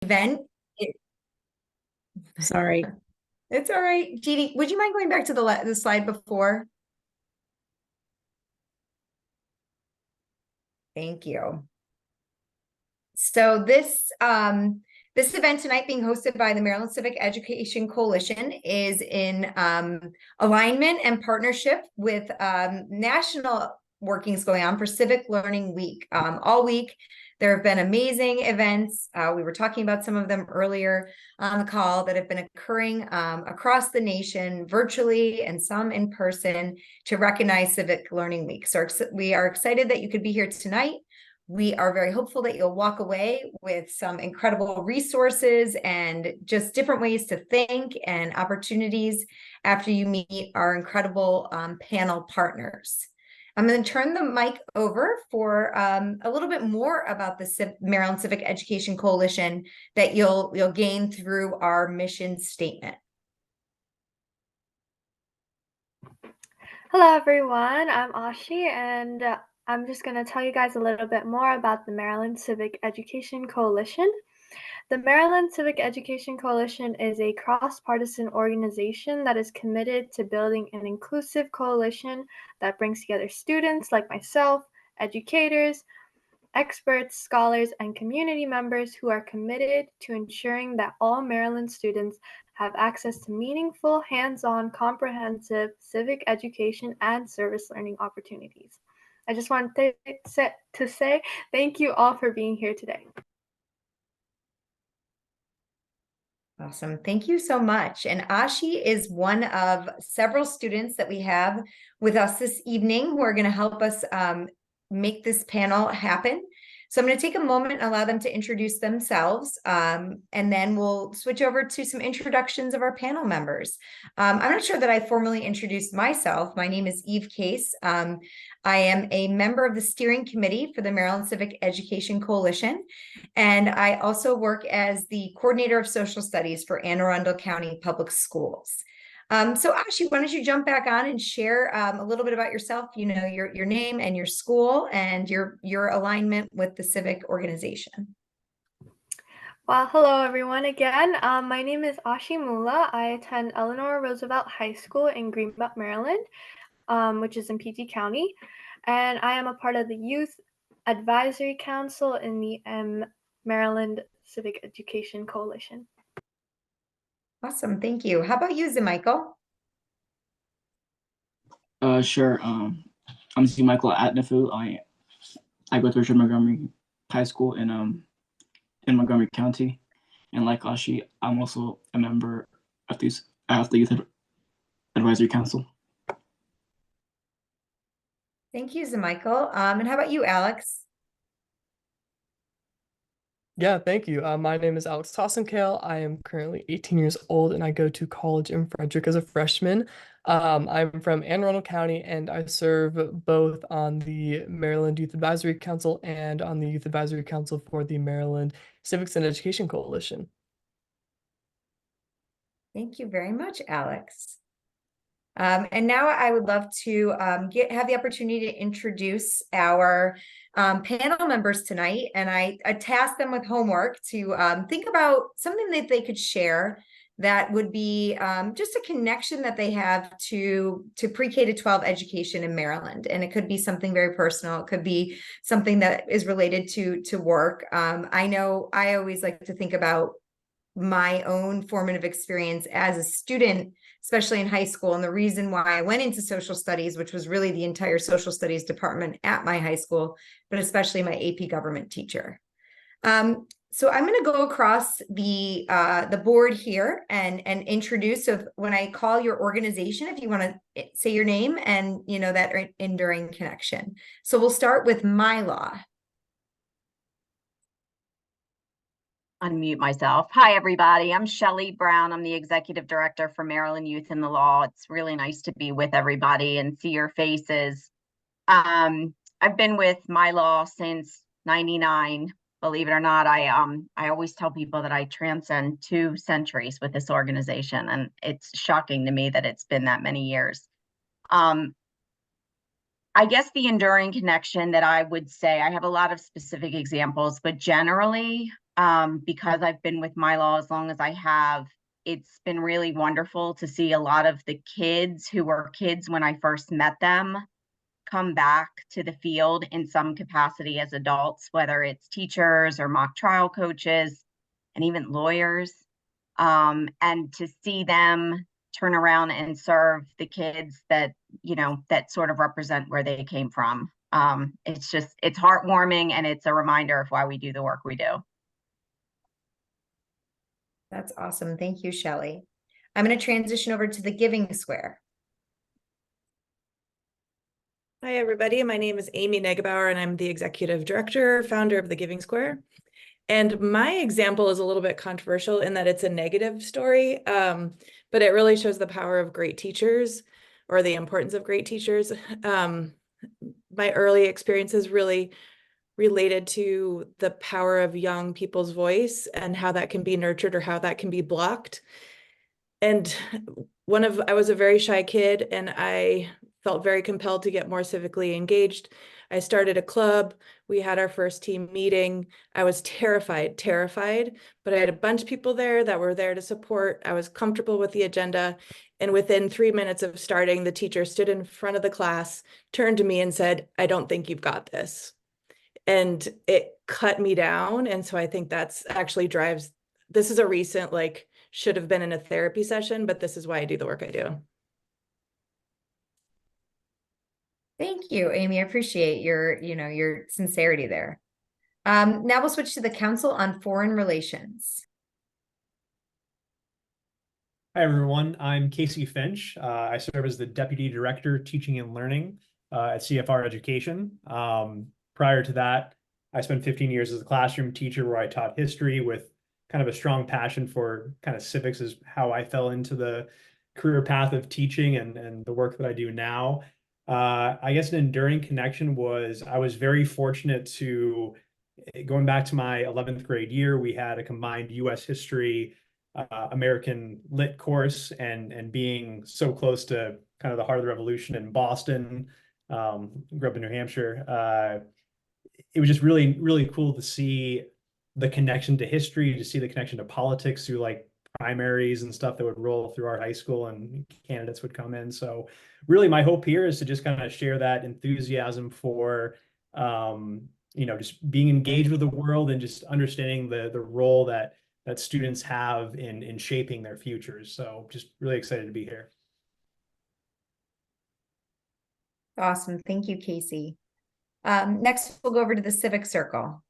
event. Sorry. It's all right. Jeannie, would you mind going back to the slide before? Thank you. So this event tonight, being hosted by the Maryland Civic Education Coalition, is in alignment and partnership with national workings going on for Civic Learning Week. All week, there have been amazing events. We were talking about some of them earlier on the call that have been occurring across the nation, virtually and some in person, to recognize Civic Learning Week. So we are excited that you could be here tonight. We are very hopeful that you'll walk away with some incredible resources and just different ways to think and opportunities after you meet our incredible panel partners. I'm going to turn the mic over for a little bit more about the Maryland Civic Education Coalition that you'll gain through our mission statement. Hello, everyone. I'm Ashi, and I'm just going to tell you guys a little bit more about the Maryland Civic Education Coalition. The Maryland Civic Education Coalition is a cross-partisan organization that is committed to building an inclusive coalition that brings together students like myself, educators, experts, scholars, and community members who are committed to ensuring that all Maryland students have access to meaningful, hands-on, comprehensive civic education and service learning opportunities. I just want to say thank you all for being here today. Awesome. Thank you so much. And Ashi is one of several students that we have with us this evening who are going to help us make this panel happen. So I'm going to take a moment and allow them to introduce themselves, and then we'll switch over to some introductions of our panel members. I'm not sure that I formally introduced myself. My name is Eve Case. I am a member of the steering committee for the Maryland Civic Education Coalition, and I also work as the coordinator of social studies for Anne Arundel County Public Schools. So Ashi, why don't you jump back on and share a little bit about yourself, your name and your school and your alignment with the civic organization. Well, hello everyone again. My name is Ashi Mula. I attend Eleanor Roosevelt High School in Greenbelt, Maryland, which is in PG County. And I am a part of the Youth Advisory Council in the Maryland Civic Education Coalition. Awesome, thank you. How about you, Michael? Sure. I'm Michael Atnafu. I go to Richard Montgomery High School in Montgomery County, and like Ashi, I'm also a member of the Youth Advisory Council. Thank you, Michael. And how about you, Alex? Yeah, thank you. My name is Alex Tossenkale. I am currently 18 years old and I go to college in Frederick as a freshman. I'm from Anne Arundel County and I serve both on the Maryland Youth Advisory Council and on the Youth Advisory Council for the Maryland Civics and Education Coalition. Thank you very much, Alex. And now I would love to have the opportunity to introduce our panel members tonight. And I tasked them with homework to think about something that they could share that would be just a connection that they have to pre-K to 12 education in Maryland. And it could be something very personal. It could be something that is related to work. I know I always like to think about my own formative experience as a student, especially in high school. And the reason why I went into social studies, which was really the entire social studies department at my high school, but especially my AP government teacher. So I'm going to go across the board here and introduce when I call your organization, if you want to say your name and that enduring connection. So we'll start with My Law. Unmute myself. Hi, everybody. I'm Shelley Brown. I'm the Executive Director for Maryland Youth in the Law. It's really nice to be with everybody and see your faces. I've been with My Law since '99. Believe it or not, I always tell people that I transcend 2 centuries with this organization, and it's shocking to me that it's been that many years. I guess the enduring connection that I would say, I have a lot of specific examples, but generally, because I've been with My Law as long as I have, it's been really wonderful to see a lot of the kids who were kids when I first met them come back to the field in some capacity as adults, whether it's teachers or mock trial coaches and even lawyers. And to see them turn around and serve the kids that, that sort of represent where they came from. It's heartwarming, and it's a reminder of why we do the work we do. That's awesome. Thank you, Shelley. I'm going to transition over to the Giving Square. Hi, everybody. My name is Amy Negebauer, and I'm the executive director, founder of the Giving Square. And my example is a little bit controversial in that it's a negative story, but it really shows the power of great teachers, or the importance of great teachers. My early experiences really related to the power of young people's voice and how that can be nurtured or how that can be blocked. And I was a very shy kid, and I felt very compelled to get more civically engaged. I started a club. We had our first team meeting. I was terrified, but I had a bunch of people there that were there to support. I was comfortable with the agenda. And within 3 minutes of starting, the teacher stood in front of the class, turned to me and said, "I don't think you've got this." And it cut me down. And so I think that's actually this is a recent, should have been in a therapy session, but this is why I do the work I do. Thank you, Amy. I appreciate your sincerity there. Now we'll switch to the Council on Foreign Relations. Hi, everyone. I'm Casey Finch. I serve as the Deputy Director, Teaching and Learning at CFR Education. Prior to that, I spent 15 years as a classroom teacher where I taught history with kind of a strong passion for kind of civics, is how I fell into the career path of teaching and the work that I do now. I guess an enduring connection was I was very fortunate to, going back to my 11th grade year, we had a combined U.S. history, American lit course, and being so close to kind of the heart of the revolution in Boston, grew up in New Hampshire. It was just really, really cool to see the connection to history, to see the connection to politics through primaries and stuff that would roll through our high school and candidates would come in. So really my hope here is to just kind of share that enthusiasm for, just being engaged with the world and just understanding the role that students have in shaping their futures. So just really excited to be here. Awesome. Thank you, Casey. Next, we'll go over to the Civic Circle.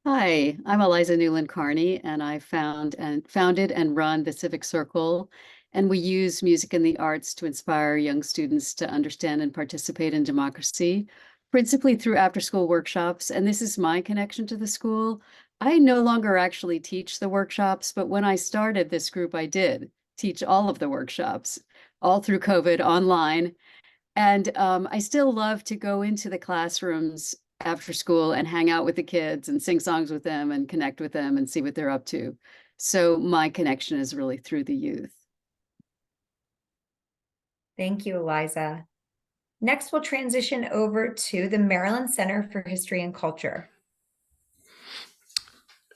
Hi, I'm Eliza Newland Carney, and I founded and run the Civic Circle. And we use music and the arts to inspire young students to understand and participate in democracy, principally through after-school workshops. And this is my connection to the school. I no longer actually teach the workshops, but when I started this group, I did teach all of the workshops, all through COVID online. And I still love to go into the classrooms after school and hang out with the kids and sing songs with them and connect with them and see what they're up to. So my connection is really through the youth. Thank you, Eliza. Next, we'll transition over to the Maryland Center for History and Culture.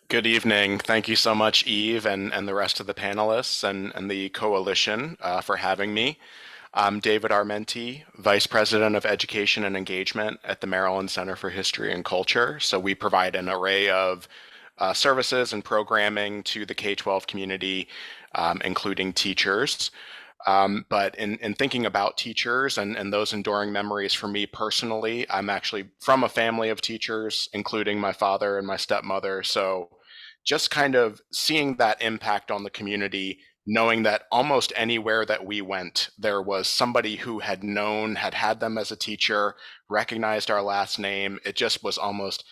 Good evening. Thank you so much, Eve, and the rest of the panelists and the coalition for having me. I'm David Armenti, Vice President of Education and Engagement at the Maryland Center for History and Culture. So we provide an array of services and programming to the K-12 community, including teachers. But in thinking about teachers and those enduring memories for me personally, I'm actually from a family of teachers, including my father and my stepmother. So just kind of seeing that impact on the community, knowing that almost anywhere that we went, there was somebody who had had them as a teacher, recognized our last name. It just was almost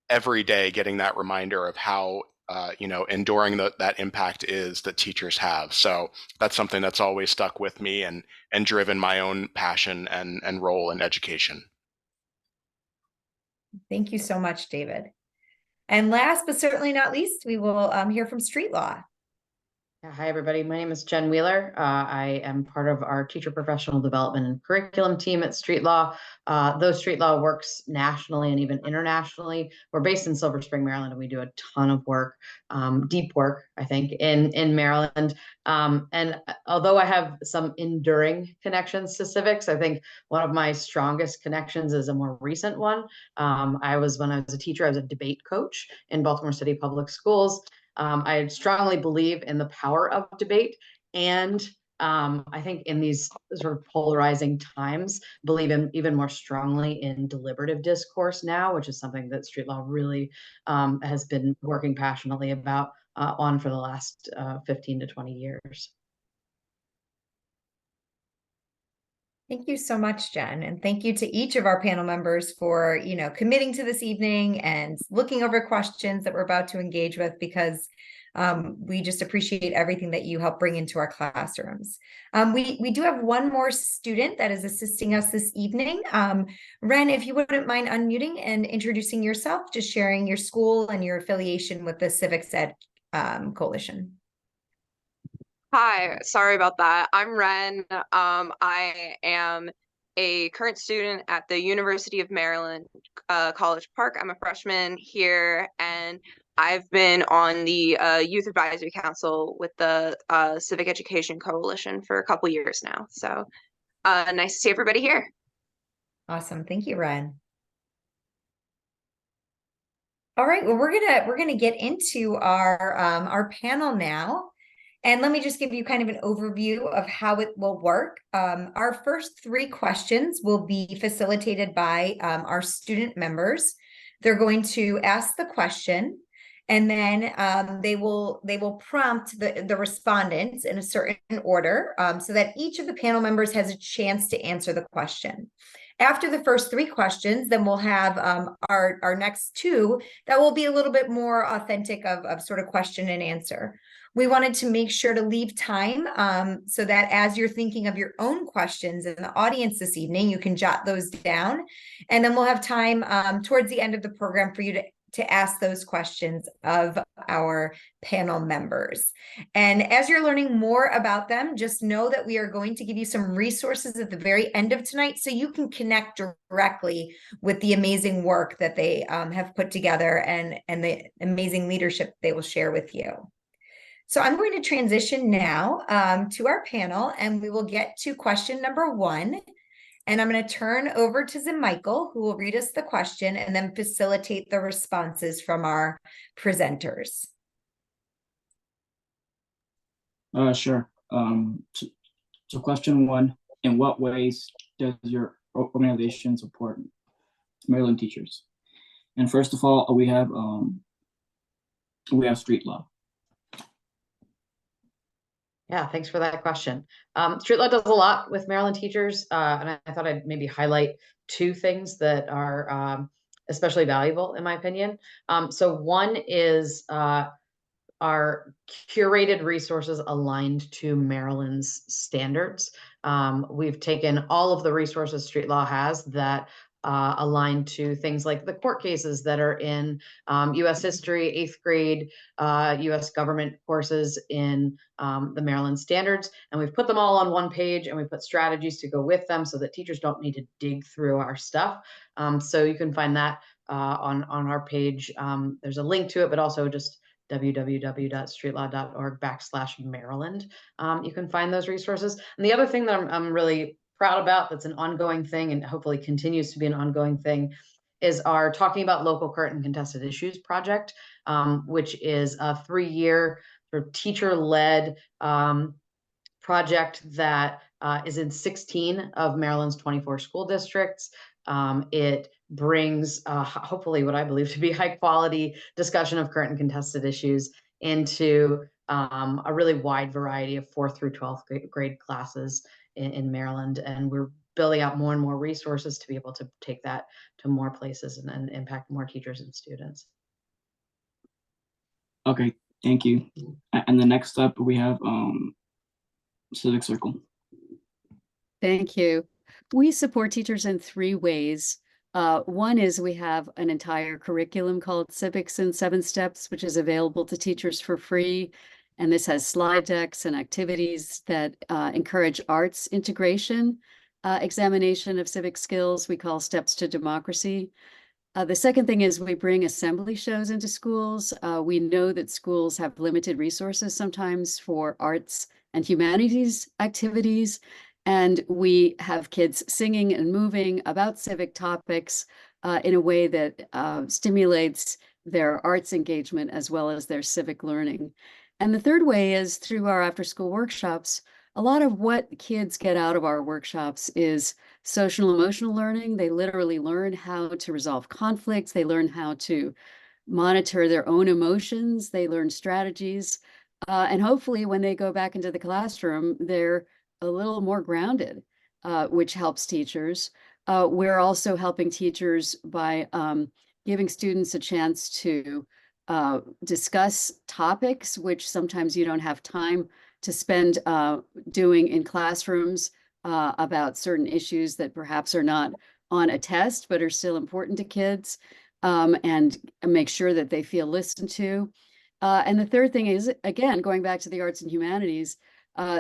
every day getting that reminder of how enduring that impact is that teachers have. So that's something that's always stuck with me and driven my own passion and role in education. Thank you so much, David. And last but certainly not least, we will hear from Street Law. Hi, everybody. My name is Jen Wheeler. I am part of our teacher professional development and curriculum team at Street Law. Though Street Law works nationally and even internationally, we're based in Silver Spring, Maryland, and we do a ton of work, deep work, I think, in Maryland. And although I have some enduring connections to civics, I think one of my strongest connections is a more recent one. When I was a teacher, I was a debate coach in Baltimore City Public Schools. I strongly believe in the power of debate, and I think in these sort of polarizing times, believe in even more strongly in deliberative discourse now, which is something that Street Law really has been working passionately about on for the last 15 to 20 years. Thank you so much, Jen. And thank you to each of our panel members for, committing to this evening and looking over questions that we're about to engage with, because we just appreciate everything that you help bring into our classrooms. We do have one more student that is assisting us this evening. Ren, if you wouldn't mind unmuting and introducing yourself, just sharing your school and your affiliation with the Civic Ed Coalition. Hi, sorry about that. I'm Ren. I am a current student at the University of Maryland, College Park. I'm a freshman here, and I've been on the Youth Advisory Council with the Civic Education Coalition for a couple years now. So nice to see everybody here. Awesome. Thank you, Ren. All right, well, we're gonna get into our panel now. And let me just give you kind of an overview of how it will work. Our first 3 questions will be facilitated by our student members. They're going to ask the question, and then they will prompt the respondents in a certain order, so that each of the panel members has a chance to answer the question. After the first 3 questions, then we'll have our next 2 that will be a little bit more authentic of sort of question and answer. We wanted to make sure to leave time so that as you're thinking of your own questions in the audience this evening, you can jot those down. And then we'll have time towards the end of the program for you to ask those questions of our panel members. And as you're learning more about them, just know that we are going to give you some resources at the very end of tonight so you can connect directly with the amazing work that they have put together and the amazing leadership they will share with you. So I'm going to transition now to our panel, and we will get to question number 1. And I'm going to turn over to Michael, who will read us the question and then facilitate the responses from our presenters. Sure. So question 1, in what ways does your organization support Maryland teachers? And first of all, we have Street Law. Yeah, thanks for that question. Street Law does a lot with Maryland teachers, and I thought I'd maybe highlight 2 things that are especially valuable, in my opinion. So one is our curated resources aligned to Maryland's standards. We've taken all of the resources Street Law has that aligned to things like the court cases that are in U.S. history, 8th grade, U.S. government courses in the Maryland standards. And we've put them all on one page, and we put strategies to go with them so that teachers don't need to dig through our stuff. So you can find that on our page. There's a link to it, but also just www.streetlaw.org/Maryland. You can find those resources. And the other thing that I'm really proud about, that's an ongoing thing and hopefully continues to be an ongoing thing, is our Talking About Local Current and Contested Issues project, which is a 3-year sort of teacher-led project that is in 16 of Maryland's 24 school districts. It brings hopefully what I believe to be high quality discussion of current and contested issues into a really wide variety of 4th through 12th grade classes in Maryland. And we're building out more and more resources to be able to take that to more places and impact more teachers and students. Okay, thank you. And the next up, we have Civic Circle. Thank you. We support teachers in 3 ways. One is we have an entire curriculum called Civics in 7 Steps, which is available to teachers for free. And this has slide decks and activities that encourage arts integration, examination of civic skills we call Steps to Democracy. The second thing is we bring assembly shows into schools. We know that schools have limited resources sometimes for arts and humanities activities, and we have kids singing and moving about civic topics in a way that stimulates their arts engagement as well as their civic learning. And the third way is through our after-school workshops. A lot of what kids get out of our workshops is social emotional learning. They literally learn how to resolve conflicts. They learn how to monitor their own emotions. They learn strategies. And hopefully when they go back into the classroom, they're a little more grounded, which helps teachers. We're also helping teachers by giving students a chance to discuss topics, which sometimes you don't have time to spend doing in classrooms about certain issues that perhaps are not on a test, but are still important to kids, and make sure that they feel listened to. And the third thing is, again, going back to the arts and humanities,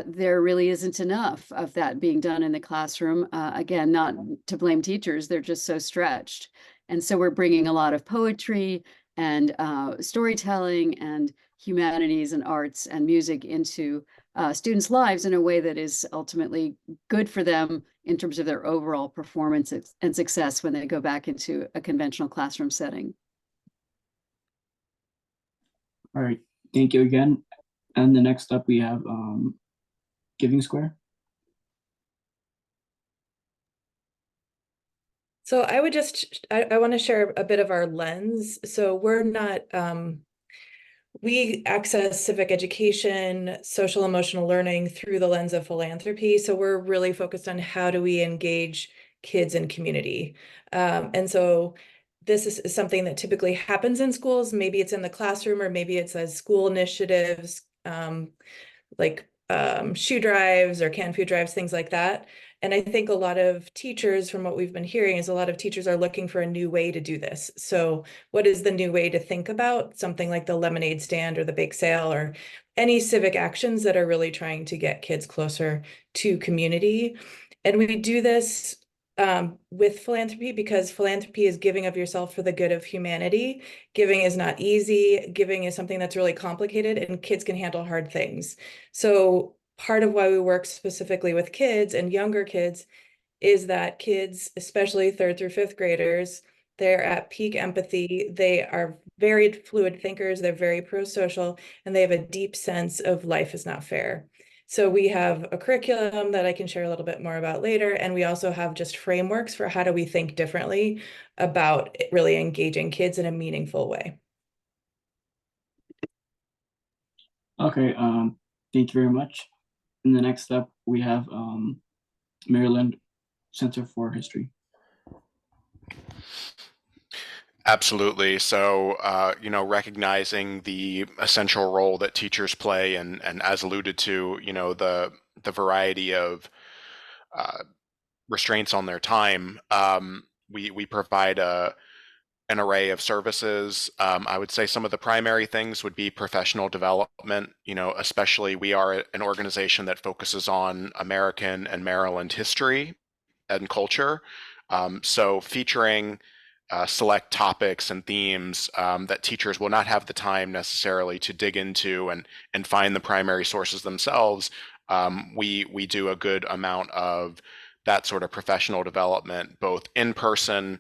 there really isn't enough of that being done in the classroom. Again, not to blame teachers, they're just so stretched. And so we're bringing a lot of poetry and storytelling and humanities and arts and music into students' lives in a way that is ultimately good for them in terms of their overall performance and success when they go back into a conventional classroom setting. All right, thank you again. And the next up we have Giving Square. So I would I want to share a bit of our lens. So we're not, we access civic education, social emotional learning through the lens of philanthropy. So we're really focused on how do we engage kids and community. And so this is something that typically happens in schools. Maybe it's in the classroom, or maybe it's as school initiatives, like shoe drives or canned food drives, things like that. And I think a lot of teachers, from what we've been hearing, is a lot of teachers are looking for a new way to do this. So what is the new way to think about something like the lemonade stand or the bake sale or any civic actions that are really trying to get kids closer to community? And we do this with philanthropy, because philanthropy is giving of yourself for the good of humanity. Giving is not easy. Giving is something that's really complicated, and kids can handle hard things. So part of why we work specifically with kids and younger kids is that kids, especially 3rd through 5th graders, they're at peak empathy. They are very fluid thinkers. They're very pro-social, and they have a deep sense of life is not fair. So we have a curriculum that I can share a little bit more about later. And we also have just frameworks for how do we think differently about really engaging kids in a meaningful way. Okay, thank you very much. And the next up we have Maryland Center for History. Absolutely. So, recognizing the essential role that teachers play, and as alluded to, the variety of restraints on their time, we provide an array of services. I would say some of the primary things would be professional development. Especially we are an organization that focuses on American and Maryland history and culture. So featuring select topics and themes that teachers will not have the time necessarily to dig into and find the primary sources themselves. We do a good amount of that sort of professional development, both in person,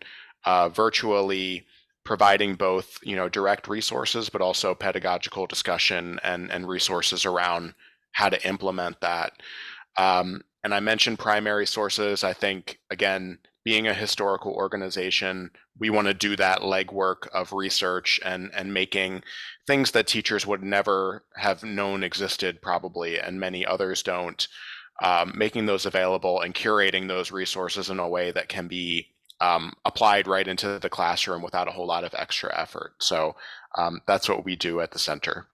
virtually, providing both direct resources, but also pedagogical discussion and resources around how to implement that. And I mentioned primary sources. I think, again, being a historical organization, we want to do that legwork of research and making things that teachers would never have known existed probably, and many others don't, making those available and curating those resources in a way that can be applied right into the classroom without a whole lot of extra effort. So that's what we do at the center.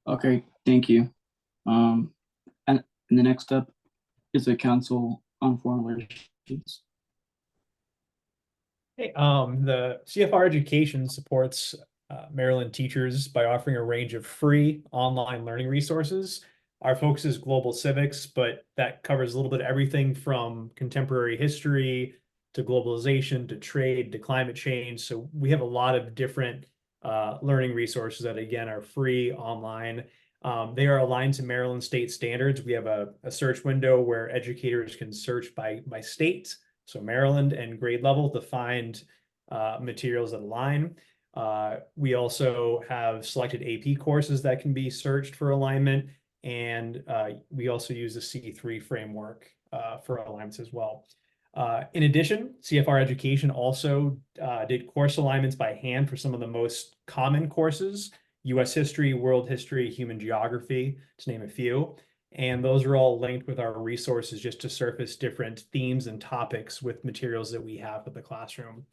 Okay, thank you. And the next up is the Council on Foreign Relations. Hey, the CFR Education supports Maryland teachers by offering a range of free online learning resources. Our focus is global civics, but that covers a little bit of everything from contemporary history to globalization to trade to climate change. So we have a lot of different learning resources that, again, are free online. They are aligned to Maryland state standards. We have a search window where educators can search by state, so Maryland and grade level, to find materials that align. We also have selected AP courses that can be searched for alignment, and we also use the C3 framework for alignments as well. In addition, CFR Education also did course alignments by hand for some of the most common courses: US history, world history, human geography, to name a few. And those are all linked with our resources just to surface different themes and topics with materials that we have for the classroom.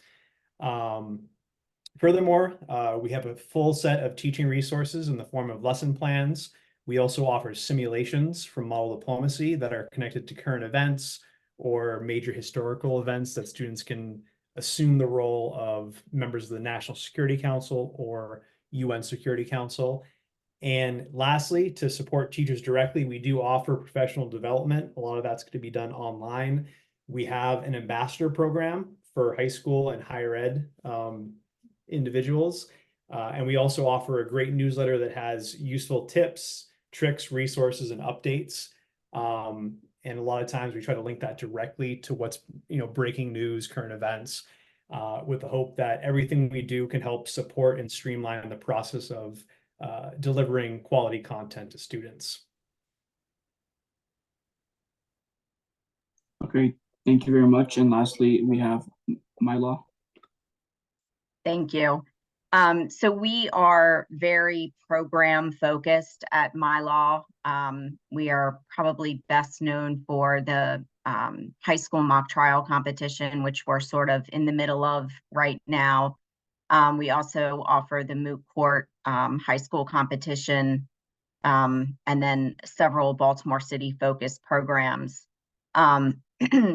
Furthermore, we have a full set of teaching resources in the form of lesson plans. We also offer simulations from model diplomacy that are connected to current events or major historical events that students can assume the role of members of the National Security Council or UN Security Council. And lastly, to support teachers directly, we do offer professional development. A lot of that's going to be done online. We have an ambassador program for high school and higher ed individuals. And we also offer a great newsletter that has useful tips, tricks, resources, and updates. And a lot of times we try to link that directly to what's, breaking news, current events, with the hope that everything we do can help support and streamline the process of delivering quality content to students. Okay, thank you very much. And lastly, we have Myla. Thank you. So we are very program focused at MyLaw. We are probably best known for the high school mock trial competition, which we're sort of in the middle of right now. We also offer the moot court high school competition, and then several Baltimore City focused programs.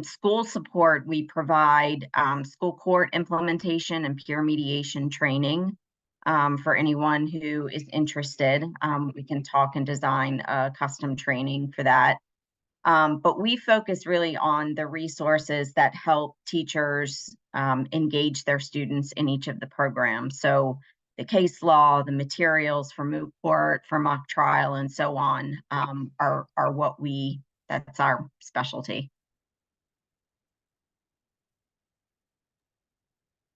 School support, we provide school court implementation and peer mediation training for anyone who is interested. We can talk and design a custom training for that. But we focus really on the resources that help teachers engage their students in each of the programs. So the case law, the materials for moot court, for mock trial, and so on are what that's our specialty.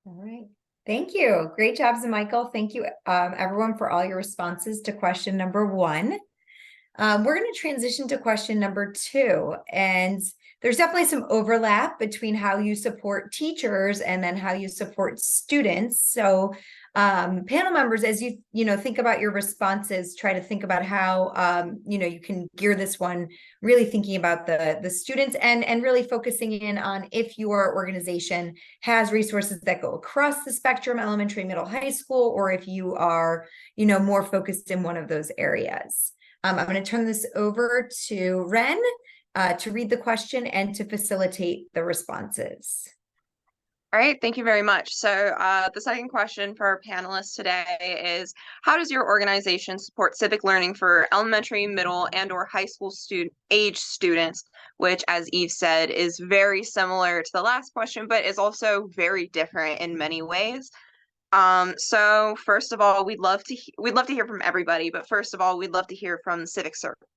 All right. Thank you. Great job, Michael. Thank you, everyone, for all your responses to question number 1. We're going to transition to question number 2, and there's definitely some overlap between how you support teachers and then how you support students. So panel members, as you think about your responses, try to think about how you can gear this one, really thinking about the students and really focusing in on if your organization has resources that go across the spectrum, elementary, middle, high school, or if you are more focused in one of those areas. I'm going to turn this over to Ren to read the question and to facilitate the responses. All right, thank you very much. So the second question for our panelists today is, how does your organization support civic learning for elementary, middle, and/or high school age students, which, as Eve said, is very similar to the last question, but is also very different in many ways. So first of all, we'd love to hear from everybody, but first of all, we'd love to hear from the Civic Circle.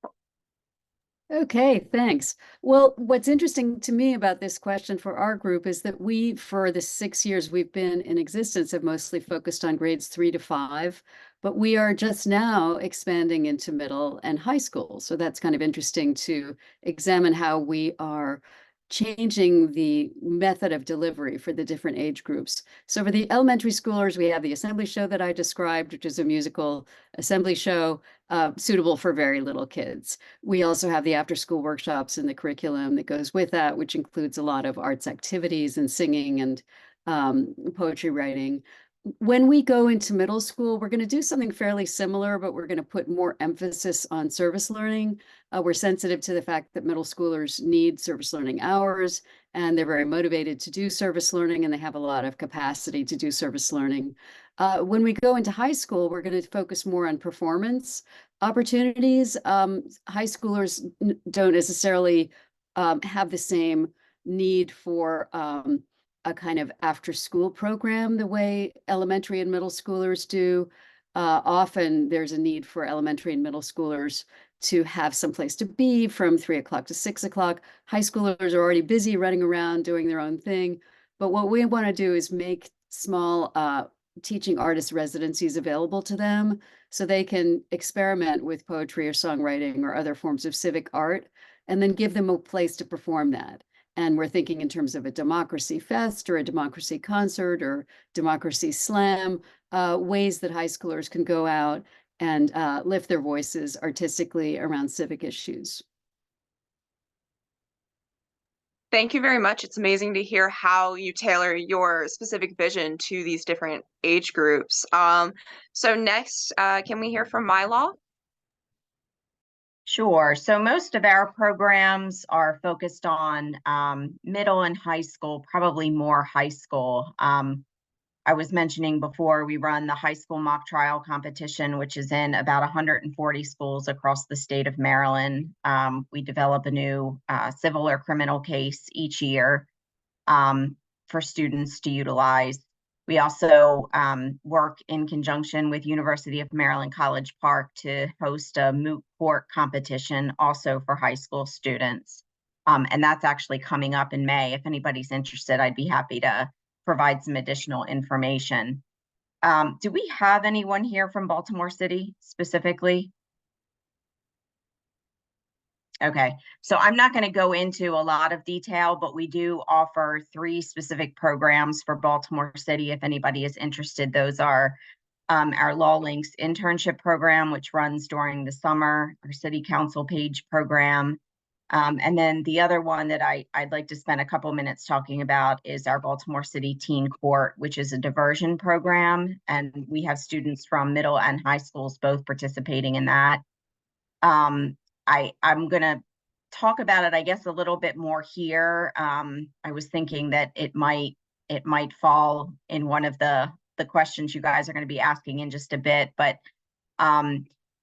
Okay, thanks. Well, what's interesting to me about this question for our group is that we, for the 6 years we've been in existence, have mostly focused on grades 3 to 5, but we are just now expanding into middle and high school. So that's kind of interesting to examine how we are changing the method of delivery for the different age groups. So for the elementary schoolers, we have the assembly show that I described, which is a musical assembly show suitable for very little kids. We also have the after-school workshops and the curriculum that goes with that, which includes a lot of arts activities and singing and poetry writing. When we go into middle school, we're going to do something fairly similar, but we're going to put more emphasis on service learning. We're sensitive to the fact that middle schoolers need service learning hours, and they're very motivated to do service learning, and they have a lot of capacity to do service learning. When we go into high school, we're going to focus more on performance opportunities. High schoolers don't necessarily have the same need for a kind of after-school program the way elementary and middle schoolers do. Often there's a need for elementary and middle schoolers to have some place to be from 3 o'clock to 6 o'clock. High schoolers are already busy running around doing their own thing. But what we want to do is make small teaching artist residencies available to them so they can experiment with poetry or songwriting or other forms of civic art, and then give them a place to perform that. And we're thinking in terms of a democracy fest or a democracy concert or democracy slam, ways that high schoolers can go out and lift their voices artistically around civic issues. Thank you very much. It's amazing to hear how you tailor your specific vision to these different age groups. So next, can we hear from Mylaw? Sure. So most of our programs are focused on middle and high school, probably more high school. I was mentioning before, we run the high school mock trial competition, which is in about 140 schools across the state of Maryland. We develop a new civil or criminal case each year for students to utilize. We also work in conjunction with University of Maryland College Park to host a moot court competition also for high school students. And that's actually coming up in May. If anybody's interested, I'd be happy to provide some additional information. Do we have anyone here from Baltimore City specifically? Okay, so I'm not going to go into a lot of detail, but we do offer 3 specific programs for Baltimore City. If anybody is interested, those are our Law Links internship program, which runs during the summer, our City Council Page program. And then the other one that I'd like to spend a couple minutes talking about is our Baltimore City Teen Court, which is a diversion program. And we have students from middle and high schools both participating in that. I'm going to talk about it, I guess, a little bit more here. I was thinking that it might fall in one of the questions you guys are going to be asking in just a bit, but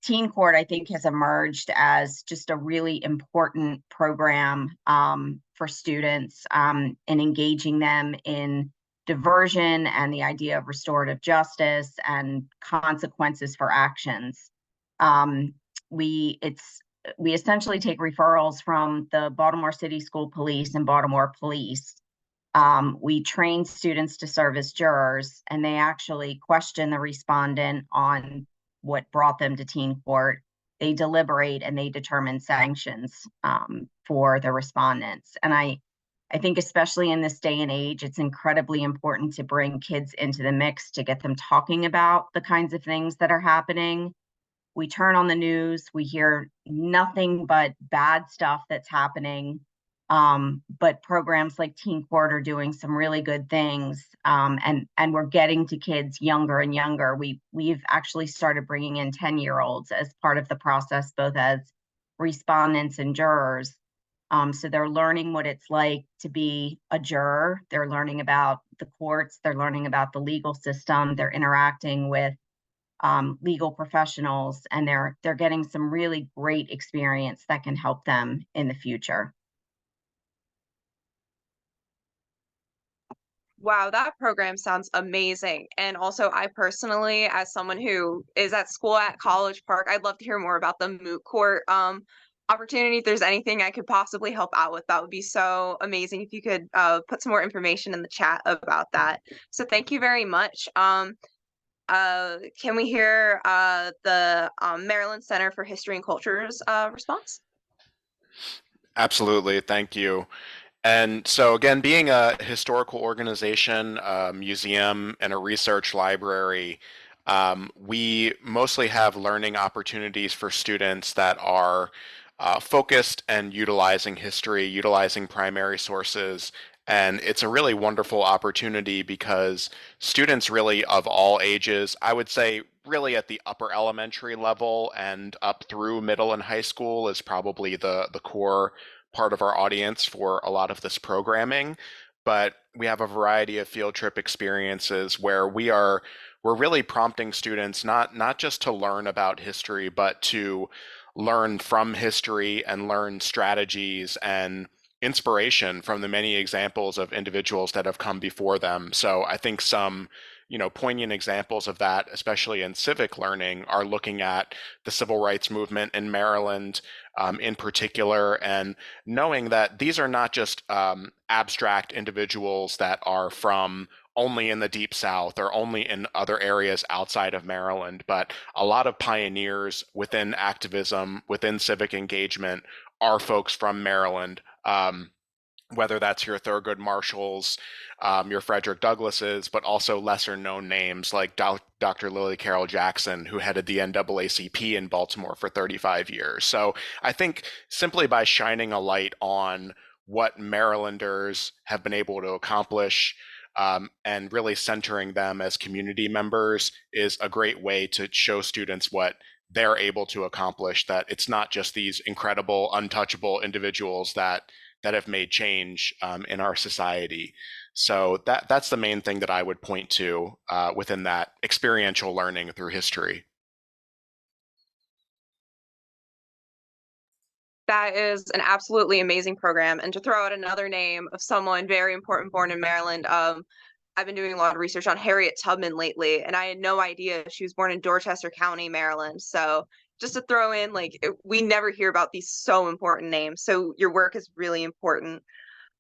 Teen Court, I think, has emerged as just a really important program for students in engaging them in diversion and the idea of restorative justice and consequences for actions. We essentially take referrals from the Baltimore City School Police and Baltimore Police. We train students to serve as jurors, and they actually question the respondent on what brought them to teen court. They deliberate and they determine sanctions for the respondents. And I think especially in this day and age, it's incredibly important to bring kids into the mix to get them talking about the kinds of things that are happening. We turn on the news, we hear nothing but bad stuff that's happening. But programs like Teen Court are doing some really good things, and we're getting to kids younger and younger. We've actually started bringing in 10-year-olds as part of the process, both as respondents and jurors. So they're learning what it's like to be a juror. They're learning about the courts. They're learning about the legal system. They're interacting with legal professionals, and they're getting some really great experience that can help them in the future. Wow, that program sounds amazing. And also, I personally, as someone who is at school at College Park, I'd love to hear more about the moot court opportunity. If there's anything I could possibly help out with, that would be so amazing if you could put some more information in the chat about that. So thank you very much. Can we hear the Maryland Center for History and Culture's response? Absolutely, thank you. And so again, being a historical organization, a museum, and a research library, we mostly have learning opportunities for students that are focused and utilizing history, utilizing primary sources. And it's a really wonderful opportunity because students really of all ages, I would say really at the upper elementary level and up through middle and high school is probably the core part of our audience for a lot of this programming, but we have a variety of field trip experiences where we're really prompting students not just to learn about history, but to learn from history and learn strategies and inspiration from the many examples of individuals that have come before them. So I think some, poignant examples of that, especially in civic learning, are looking at the civil rights movement in Maryland, in particular, and knowing that these are not just abstract individuals that are from only in the Deep South or only in other areas outside of Maryland, but a lot of pioneers within activism, within civic engagement, are folks from Maryland. Whether that's your Thurgood Marshalls, your Frederick Douglasses, but also lesser known names like Dr. Lily Carroll Jackson, who headed the NAACP in Baltimore for 35 years. So I think simply by shining a light on what Marylanders have been able to accomplish, and really centering them as community members is a great way to show students what they're able to accomplish, that it's not just these incredible, untouchable individuals that have made change in our society. So that's the main thing that I would point to within that experiential learning through history. That is an absolutely amazing program. And to throw out another name of someone very important born in Maryland, I've been doing a lot of research on Harriet Tubman lately, and I had no idea she was born in Dorchester County, Maryland. So just to throw in, we never hear about these so important names. So your work is really important.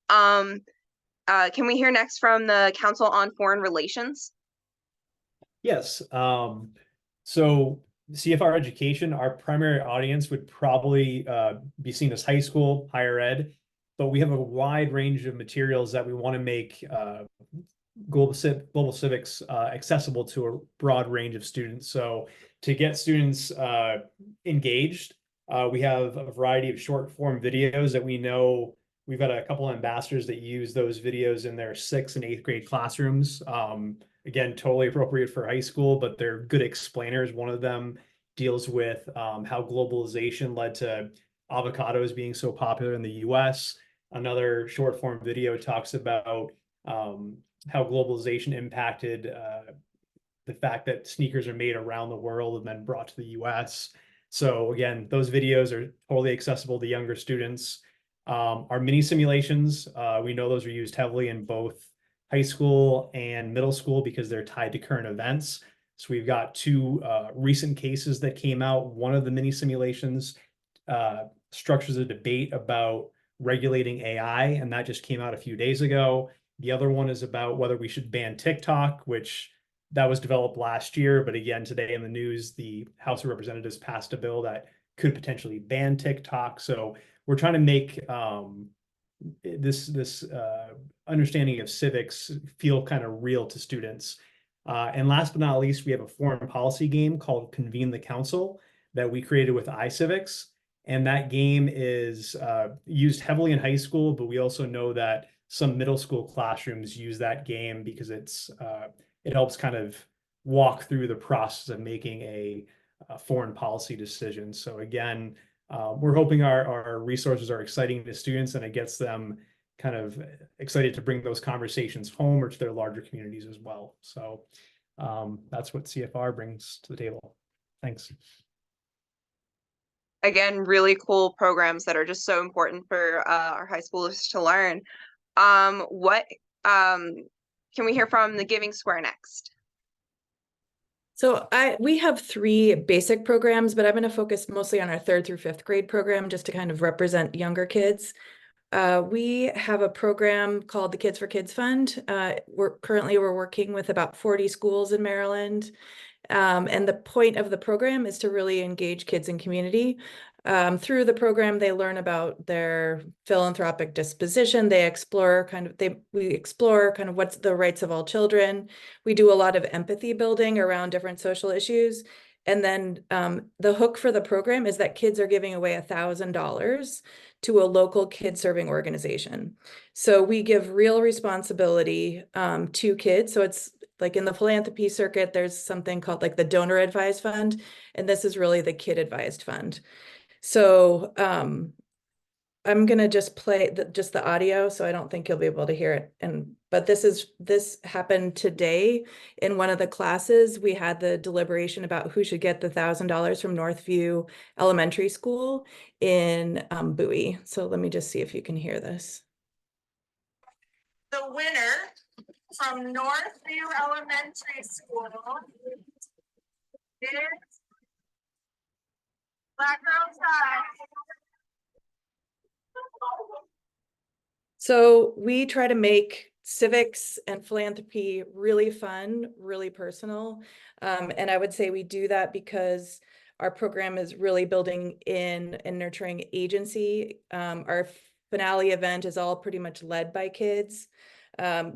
Can we hear next from the Council on Foreign Relations? Yes. So CFR education, our primary audience would probably be seen as high school, higher ed, but we have a wide range of materials that we want to make global civics accessible to a broad range of students. So to get students engaged, we have a variety of short form videos that we know we've got a couple of ambassadors that use those videos in their 6th and 8th grade classrooms. Again, totally appropriate for high school, but they're good explainers. One of them deals with how globalization led to avocados being so popular in the US. Another short form video talks about how globalization impacted the fact that sneakers are made around the world and then brought to the US. So again, those videos are totally accessible to younger students. Our mini simulations, we know those are used heavily in both high school and middle school because they're tied to current events. So we've got 2 recent cases that came out. One of the mini simulations structures a debate about regulating AI, and that just came out a few days ago. The other one is about whether we should ban TikTok, which that was developed last year. But again, today in the news, the House of Representatives passed a bill that could potentially ban TikTok. So we're trying to make this understanding of civics feel kind of real to students. And last but not least, we have a foreign policy game called Convene the Council that we created with iCivics. And that game is used heavily in high school, but we also know that some middle school classrooms use that game because it helps kind of walk through the process of making a foreign policy decision. So again, we're hoping our resources are exciting to students and it gets them kind of excited to bring those conversations home or to their larger communities as well. So that's what CFR brings to the table. Thanks. Again, really cool programs that are just so important for our high schoolers to learn. What can we hear from the Giving Square next? So we have 3 basic programs, but I'm going to focus mostly on our 3rd through 5th grade program just to kind of represent younger kids. We have a program called the Kids for Kids Fund. We're working with about 40 schools in Maryland. And the point of the program is to really engage kids in community. Through the program, they learn about their philanthropic disposition. We explore kind of what's the rights of all children. We do a lot of empathy building around different social issues. And then the hook for the program is that kids are giving away $1,000 to a local kid serving organization. So we give real responsibility to kids. So it's like in the philanthropy circuit, there's something called like the donor advised fund. And this is really the kid advised fund. So I'm gonna just play just the audio, so I don't think you'll be able to hear it. But this happened today in one of the classes. We had the deliberation about who should get the $1,000 from Northview Elementary School in Bowie. So let me just see if you can hear this. The winner from Northview Elementary School is Black Girls High. So we try to make civics and philanthropy really fun, really personal. And I would say we do that because our program is really building in and nurturing agency. Our finale event is all pretty much led by kids.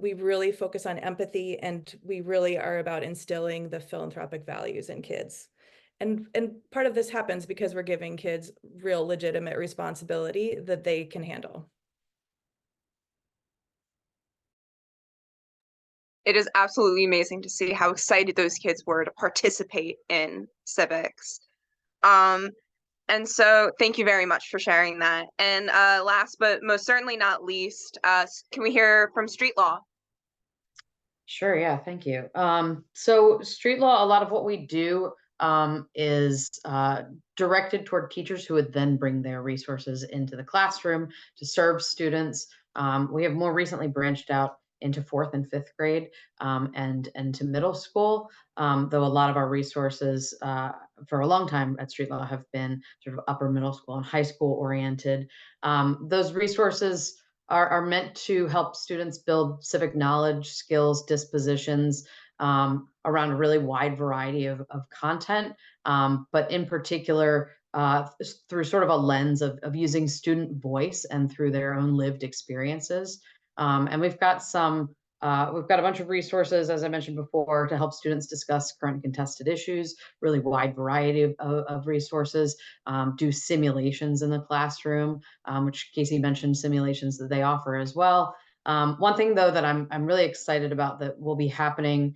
We really focus on empathy, and we really are about instilling the philanthropic values in kids. And part of this happens because we're giving kids real legitimate responsibility that they can handle. It is absolutely amazing to see how excited those kids were to participate in civics. And so thank you very much for sharing that. And last but most certainly not least, can we hear from Street Law? Sure, yeah, thank you. So street law, a lot of what we do is directed toward teachers who would then bring their resources into the classroom to serve students. We have more recently branched out into 4th and 5th grade and to middle school, though a lot of our resources for a long time at Street Law have been sort of upper middle school and high school oriented. Those resources are meant to help students build civic knowledge, skills, dispositions around a really wide variety of content, but in particular through sort of a lens of using student voice and through their own lived experiences. And we've got a bunch of resources, as I mentioned before, to help students discuss current contested issues, really wide variety of resources, do simulations in the classroom, which Casey mentioned simulations that they offer as well. One thing though that I'm really excited about that will be happening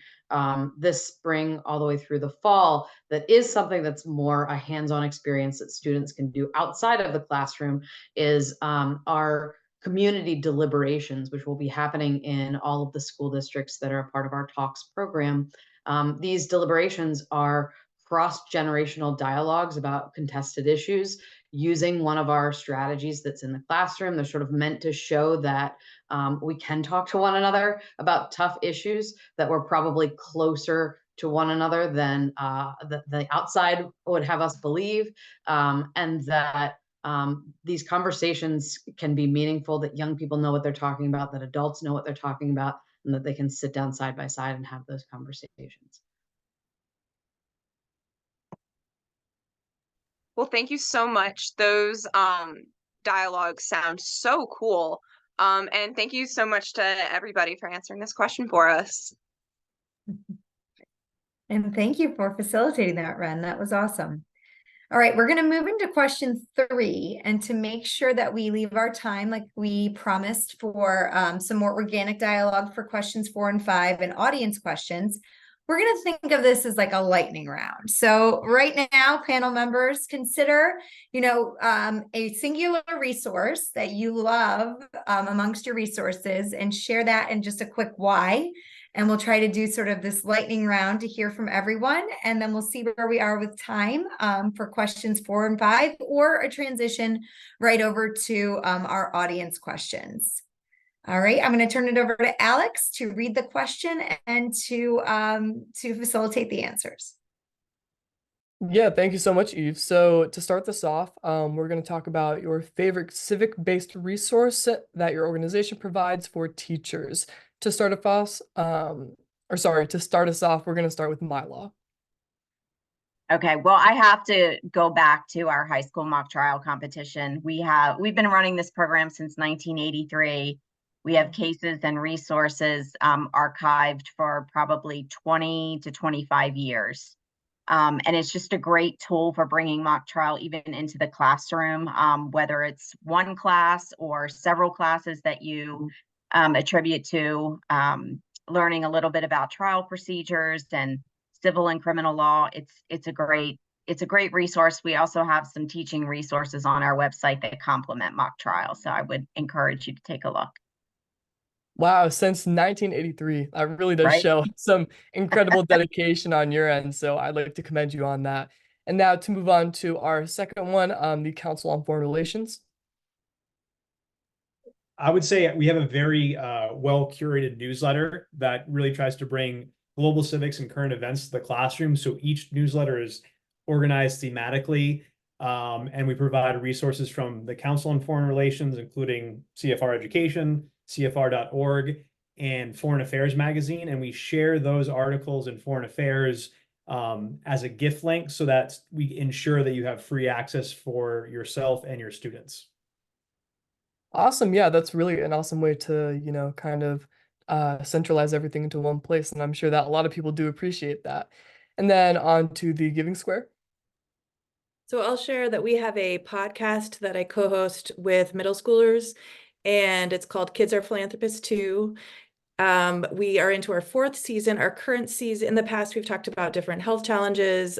this spring all the way through the fall, that is something that's more a hands-on experience that students can do outside of the classroom, is our community deliberations, which will be happening in all of the school districts that are a part of our Talks program. These deliberations are cross-generational dialogues about contested issues using one of our strategies that's in the classroom. They're sort of meant to show that we can talk to one another about tough issues, that we're probably closer to one another than the outside would have us believe, and that these conversations can be meaningful, that young people know what they're talking about, that adults know what they're talking about, and that they can sit down side by side and have those conversations. Well, thank you so much. Those dialogues sound so cool. And thank you so much to everybody for answering this question for us. And thank you for facilitating that, Ren. That was awesome. All right, we're going to move into question 3. And to make sure that we leave our time like we promised for some more organic dialogue for questions 4 and 5 and audience questions, we're going to think of this as like a lightning round. So right now, panel members, consider, a singular resource that you love amongst your resources, and share that in just a quick why. And we'll try to do sort of this lightning round to hear from everyone. And then we'll see where we are with time for questions 4 and 5, or a transition right over to our audience questions. All right, I'm going to turn it over to Alex to read the question and to facilitate the answers. Yeah, thank you so much, Eve. So to start this off, we're going to talk about your favorite civic-based resource that your organization provides for teachers. To start us off, we're going to start with MyLaw. Okay, well, I have to go back to our high school mock trial competition. We've been running this program since 1983. We have cases and resources archived for probably 20 to 25 years. And it's just a great tool for bringing mock trial even into the classroom, whether it's one class or several classes that you attribute to learning a little bit about trial procedures and civil and criminal law. It's a great it's a great resource. We also have some teaching resources on our website that complement mock trial. So I would encourage you to take a look. Wow, since 1983, that really does Right? show some incredible dedication on your end. So I'd like to commend you on that. And now to move on to our second one, the Council on Foreign Relations. I would say we have a very well curated newsletter that really tries to bring global civics and current events to the classroom. So each newsletter is organized thematically, and we provide resources from the Council on Foreign Relations, including CFR Education, CFR.org, and Foreign Affairs Magazine. And we share those articles in Foreign Affairs as a gift link so that we ensure that you have free access for yourself and your students. Awesome. Yeah, that's really an awesome way to, kind of centralize everything into one place. And I'm sure that a lot of people do appreciate that. And then on to the Giving Square. So I'll share that we have a podcast that I co-host with middle schoolers, and it's called Kids Are Philanthropists Too. We are into our 4th season. Our current season, in the past, we've talked about different health challenges,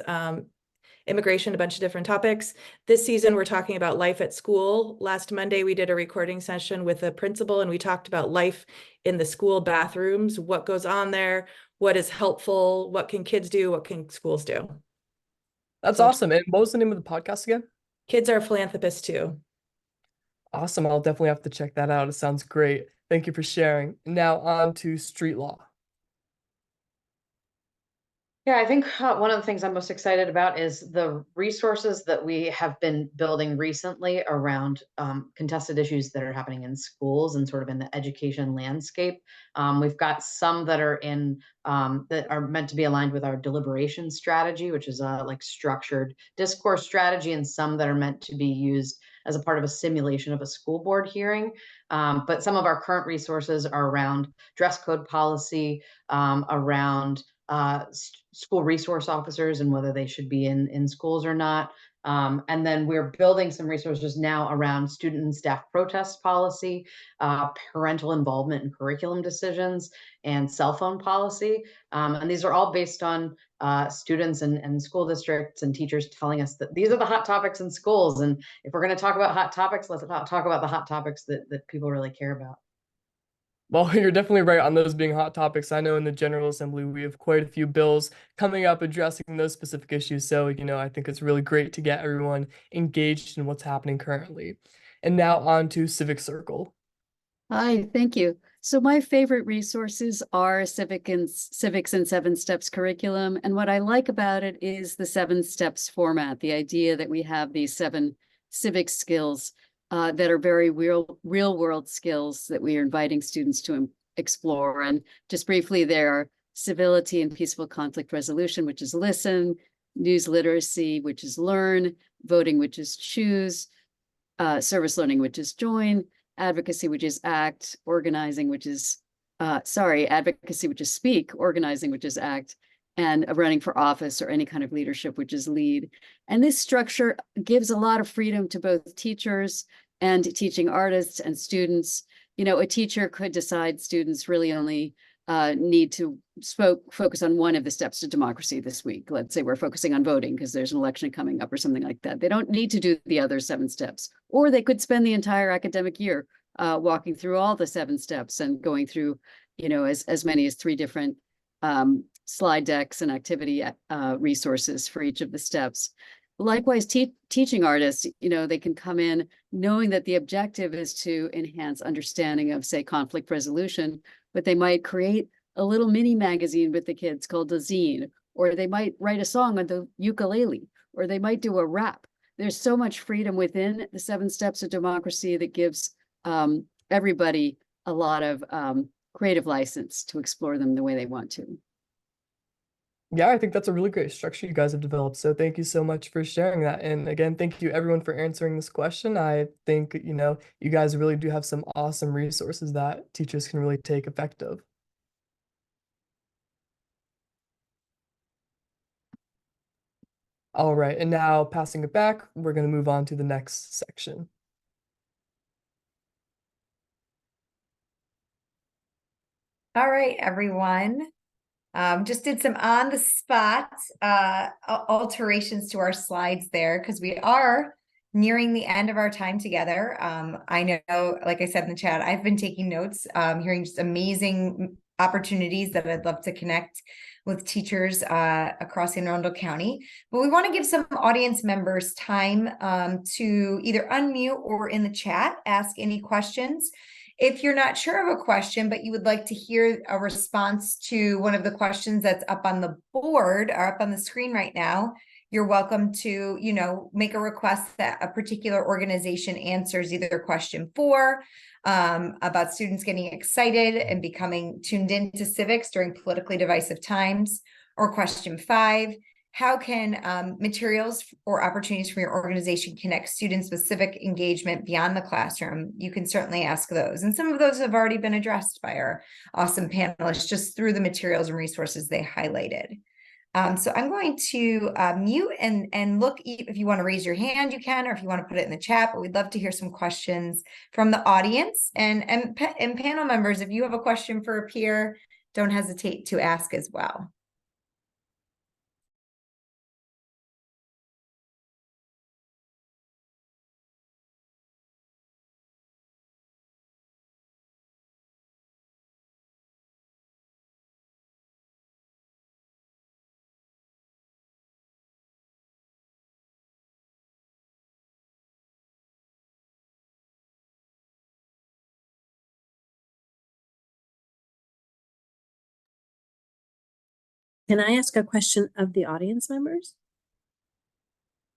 immigration, a bunch of different topics. This season, we're talking about life at school. Last Monday, we did a recording session with a principal, and we talked about life in the school bathrooms, what goes on there, what is helpful, what can kids do, what can schools do. That's awesome. And what was the name of the podcast again? Kids Are Philanthropists Too. Awesome. I'll definitely have to check that out. It sounds great. Thank you for sharing. Now on to street law. Yeah, I think one of the things I'm most excited about is the resources that we have been building recently around contested issues that are happening in schools and sort of in the education landscape. We've got some that are in that are meant to be aligned with our deliberation strategy, which is a like structured discourse strategy, and some that are meant to be used as a part of a simulation of a school board hearing. But some of our current resources are around dress code policy, around school resource officers and whether they should be in schools or not. And then we're building some resources now around student and staff protest policy, parental involvement in curriculum decisions, and cell phone policy. And these are all based on students and school districts and teachers telling us that these are the hot topics in schools. And if we're going to talk about hot topics, let's talk about the hot topics that people really care about. Well, you're definitely right on those being hot topics. I know in the General Assembly, we have quite a few bills coming up addressing those specific issues. So, I think it's really great to get everyone engaged in what's happening currently. And now on to Civic Circle. Hi, thank you. So my favorite resources are Civics and 7 Steps curriculum. And what I like about it is the 7 Steps format, the idea that we have these 7 civic skills that are very real world skills that we are inviting students to explore. And just briefly, there are civility and peaceful conflict resolution, which is listen, news literacy, which is learn, voting, which is choose, service learning, which is join, advocacy, which is act, organizing, which is, advocacy, which is speak, organizing, which is act, and running for office or any kind of leadership, which is lead. And this structure gives a lot of freedom to both teachers and teaching artists and students. A teacher could decide students really only need to focus on one of the steps to democracy this week. Let's say we're focusing on voting because there's an election coming up or something like that. They don't need to do the other 7 steps, or they could spend the entire academic year walking through all the 7 steps and going through, as many as 3 different slide decks and activity resources for each of the steps. Likewise, teaching artists, they can come in knowing that the objective is to enhance understanding of, say, conflict resolution, but they might create a little mini magazine with the kids called a zine, or they might write a song on the ukulele, or they might do a rap. There's so much freedom within the 7 steps of democracy that gives everybody a lot of creative license to explore them the way they want to. Yeah, I think that's a really great structure you guys have developed. So thank you so much for sharing that. And again, thank you everyone for answering this question. I think, you guys really do have some awesome resources that teachers can really take effective. All right, and now passing it back, we're going to move on to the next section. All right, everyone. Just did some on the spot alterations to our slides there because we are nearing the end of our time together. I know, like I said in the chat, I've been taking notes, hearing just amazing opportunities that I'd love to connect with teachers across Anne Arundel County. But we want to give some audience members time to either unmute or in the chat, ask any questions. If you're not sure of a question, but you would like to hear a response to one of the questions that's up on the board or up on the screen right now, you're welcome to, make a request that a particular organization answers either question 4 about students getting excited and becoming tuned into civics during politically divisive times, or question 5, how can materials or opportunities from your organization connect students with civic engagement beyond the classroom? You can certainly ask those. And some of those have already been addressed by our awesome panelists just through the materials and resources they highlighted. So I'm going to mute and look. If you want to raise your hand, you can, or if you want to put it in the chat, but we'd love to hear some questions from the audience. And panel members, if you have a question for a peer, don't hesitate to ask as well. Can I ask a question of the audience members?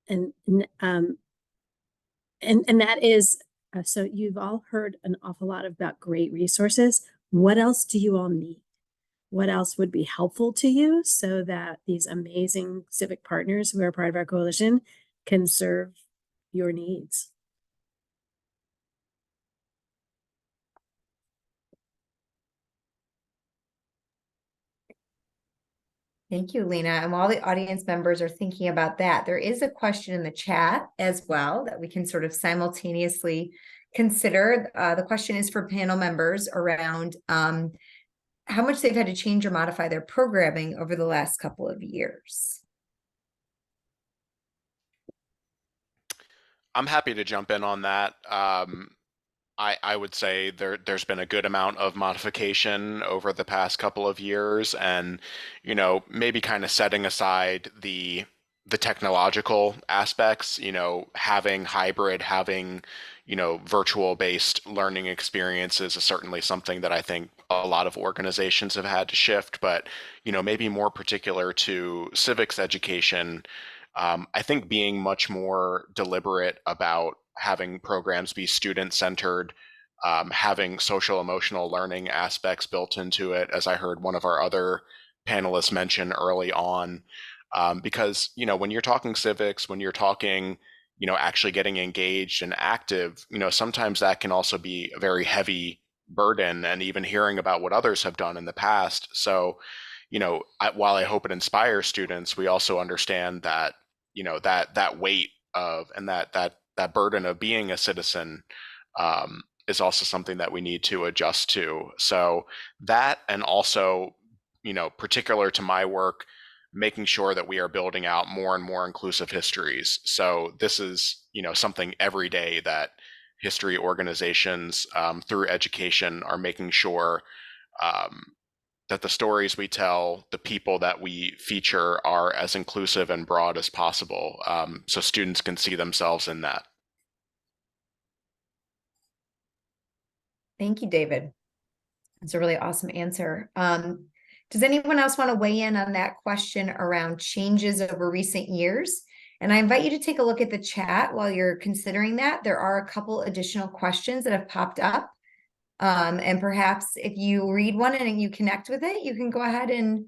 And that is, so you've all heard an awful lot about great resources. What else do you all need? What else would be helpful to you so that these amazing civic partners who are part of our coalition can serve your needs? Thank you, Lena. And while the audience members are thinking about that, there is a question in the chat as well that we can sort of simultaneously consider. The question is for panel members around how much they've had to change or modify their programming over the last couple of years. I'm happy to jump in on that. I would say there's been a good amount of modification over the past couple of years, and maybe kind of setting aside the technological aspects, having hybrid, having virtual based learning experiences is certainly something that I think a lot of organizations have had to shift, but maybe more particular to civics education, I think being much more deliberate about having programs be student-centered, having social emotional learning aspects built into it, as I heard one of our other panelists mention early on. Because, when you're talking civics, when you're talking, actually getting engaged and active, sometimes that can also be a very heavy burden, and even hearing about what others have done in the past. So, while I hope it inspires students, we also understand that, that weight of, and that burden of being a citizen is also something that we need to adjust to. So that, and also, particular to my work, making sure that we are building out more and more inclusive histories. So this is, something every day that history organizations through education are making sure that the stories we tell, the people that we feature are as inclusive and broad as possible, so students can see themselves in that. Thank you, David. That's a really awesome answer. Does anyone else want to weigh in on that question around changes over recent years? And I invite you to take a look at the chat while you're considering that. There are a couple additional questions that have popped up. And perhaps if you read one and you connect with it, you can go ahead and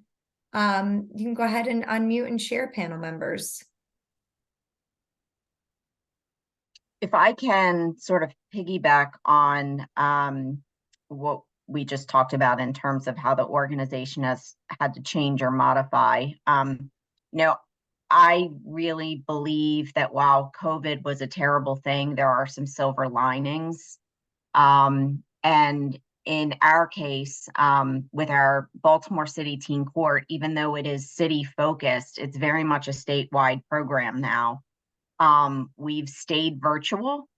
unmute and share, panel members. If I can sort of piggyback on what we just talked about in terms of how the organization has had to change or modify, I really believe that while COVID was a terrible thing, there are some silver linings. And in our case, with our Baltimore City Teen Court, even though it is city focused, it's very much a statewide program now. We've stayed virtual.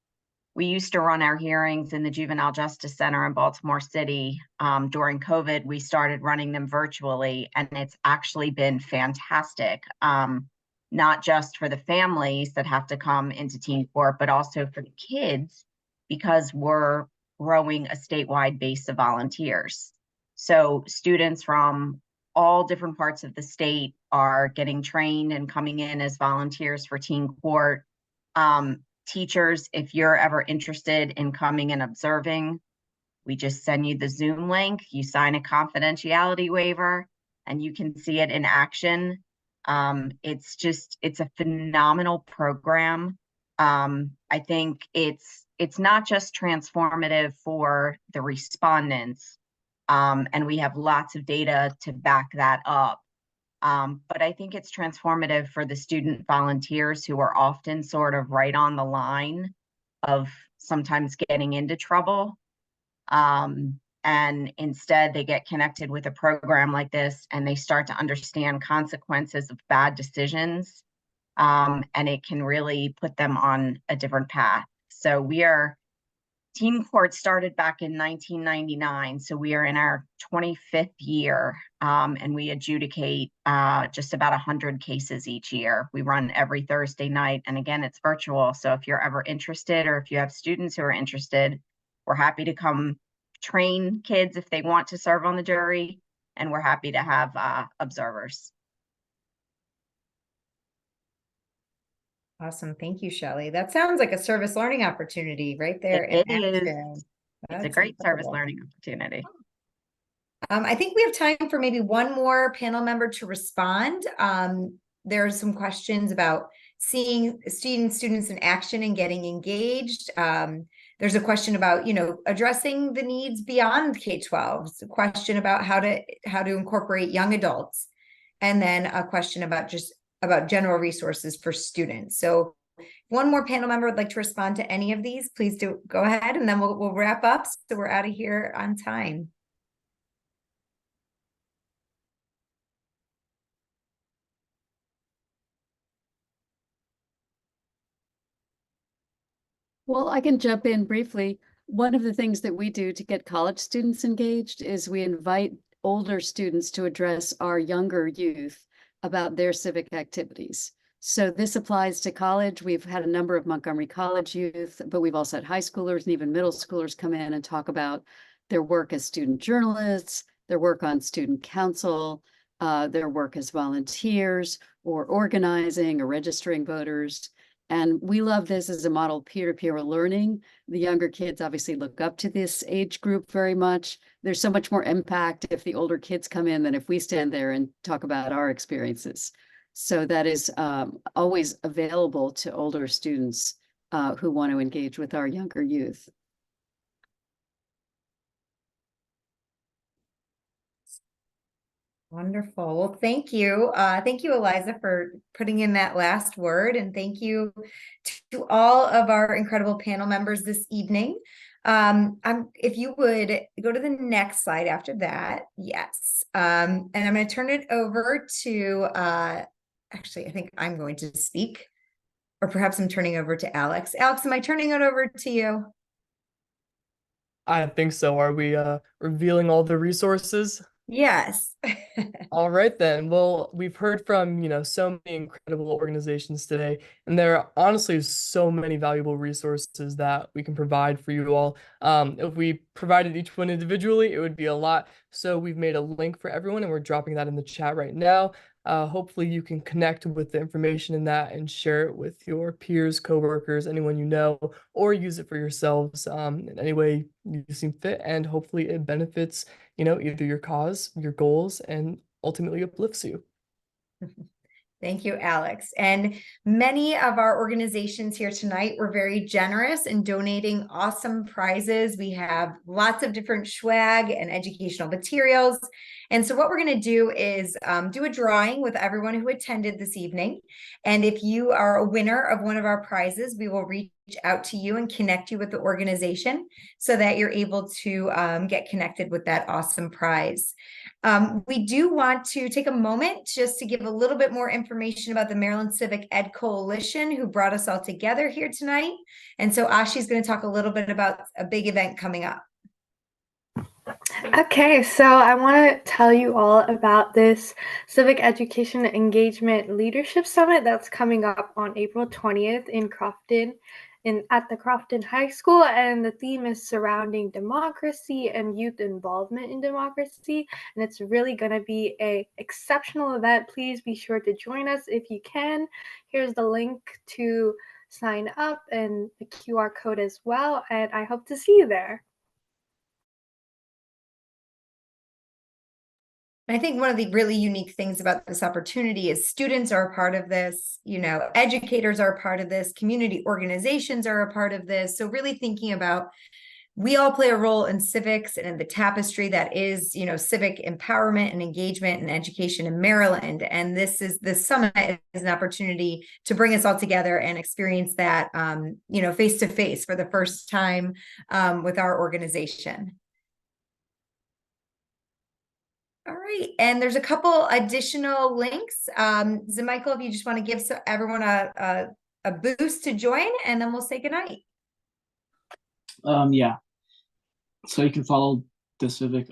We used to run our hearings in the Juvenile Justice Center in Baltimore City. During COVID, we started running them virtually, and it's actually been fantastic. Not just for the families that have to come into teen court, but also for the kids, because we're growing a statewide base of volunteers. So students from all different parts of the state are getting trained and coming in as volunteers for teen court. Teachers, if you're ever interested in coming and observing, we just send you the Zoom link, you sign a confidentiality waiver, and you can see it in action. It's a phenomenal program. I think it's not just transformative for the respondents, and we have lots of data to back that up. But I think it's transformative for the student volunteers who are often sort of right on the line of sometimes getting into trouble. And instead they get connected with a program like this and they start to understand consequences of bad decisions. And it can really put them on a different path. So Teen Court started back in 1999. So we are in our 25th year, and we adjudicate just about 100 cases each year. We run every Thursday night. And again, it's virtual. So if you're ever interested, or if you have students who are interested, we're happy to come train kids if they want to serve on the jury. And we're happy to have observers. Awesome. Thank you, Shelley. That sounds like a service learning opportunity right there. It in is. action. It's That's a great service incredible. learning opportunity. I think we have time for maybe one more panel member to respond. There are some questions about seeing students in action and getting engaged. There's a question about, addressing the needs beyond K-12. It's a question about how to incorporate young adults. And then a question about general resources for students. So one more panel member would like to respond to any of these, please do go ahead, and then we'll wrap up so we're out of here on time. Well, I can jump in briefly. One of the things that we do to get college students engaged is we invite older students to address our younger youth about their civic activities. So this applies to college. We've had a number of Montgomery College youth, but we've also had high schoolers and even middle schoolers come in and talk about their work as student journalists, their work on student council, their work as volunteers or organizing or registering voters. And we love this as a model of peer-to-peer learning. The younger kids obviously look up to this age group very much. There's so much more impact if the older kids come in than if we stand there and talk about our experiences. So that is always available to older students who want to engage with our younger youth. Wonderful. Well, thank you. Thank you, Eliza, for putting in that last word. And thank you to all of our incredible panel members this evening. If you would go to the next slide after that. Yes. And I'm going to turn it over to, actually, I think I'm going to speak, or perhaps I'm turning over to Alex. Alex, am I turning it over to you? I think so. Are we revealing all the resources? Yes. All right then. Well, we've heard from, so many incredible organizations today, and there are honestly so many valuable resources that we can provide for you all. If we provided each one individually, it would be a lot. So we've made a link for everyone, and we're dropping that in the chat right now. Hopefully you can connect with the information in that and share it with your peers, coworkers, anyone you know, or use it for yourselves in any way you seem fit. And hopefully it benefits, either your cause, your goals, and ultimately uplifts you. Thank you, Alex. And many of our organizations here tonight were very generous in donating awesome prizes. We have lots of different swag and educational materials. And so what we're going to do is do a drawing with everyone who attended this evening. And if you are a winner of one of our prizes, we will reach out to you and connect you with the organization so that you're able to get connected with that awesome prize. We do want to take a moment just to give a little bit more information about the Maryland Civic Ed Coalition, who brought us all together here tonight. And so Ashi's going to talk a little bit about a big event coming up. Okay, so I want to tell you all about this Civic Education Engagement Leadership Summit that's coming up on April 20th in Crofton, at the Crofton High School, and the theme is surrounding democracy and youth involvement in democracy, and it's really going to be an exceptional event. Please be sure to join us if you can. Here's the link to sign up and the QR code as well, and I hope to see you there. I think one of the really unique things about this opportunity is students are a part of this, educators are a part of this, community organizations are a part of this. So really thinking about, we all play a role in civics and in the tapestry that is, civic empowerment and engagement and education in Maryland. And this summit is an opportunity to bring us all together and experience that, face to face for the first time with our organization. All right, and there's a couple additional links. Michael, if you just want to give everyone a boost to join, and then we'll say goodnight. Yeah. So you can follow the Civic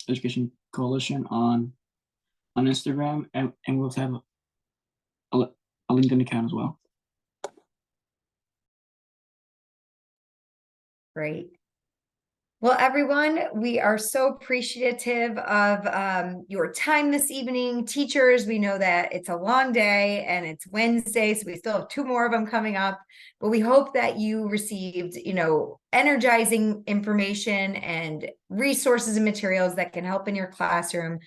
Education Coalition on Instagram, and we'll have a LinkedIn account as well. Great. Well, everyone, we are so appreciative of your time this evening. Teachers, we know that it's a long day and it's Wednesday, so we still have 2 more of them coming up. But we hope that you received, energizing information and resources and materials that can help in your classroom.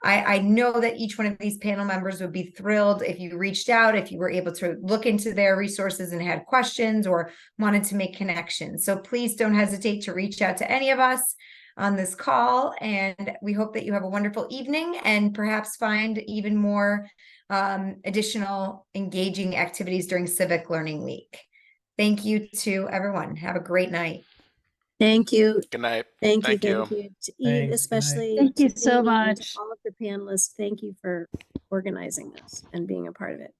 I know that each one of these panel members would be thrilled if you reached out, if you were able to look into their resources and had questions or wanted to make connections. So please don't hesitate to reach out to any of us on this call. And we hope that you have a wonderful evening and perhaps find even more additional engaging activities during Civic Learning Week. Thank you to everyone. Have a great night. Thank you. Good night. Thank you. Thank you. Thank you to Eve, Thanks. Good night. especially. Thank you to so Amy and to much. all of the panelists. Thank you for organizing this and being a part of it.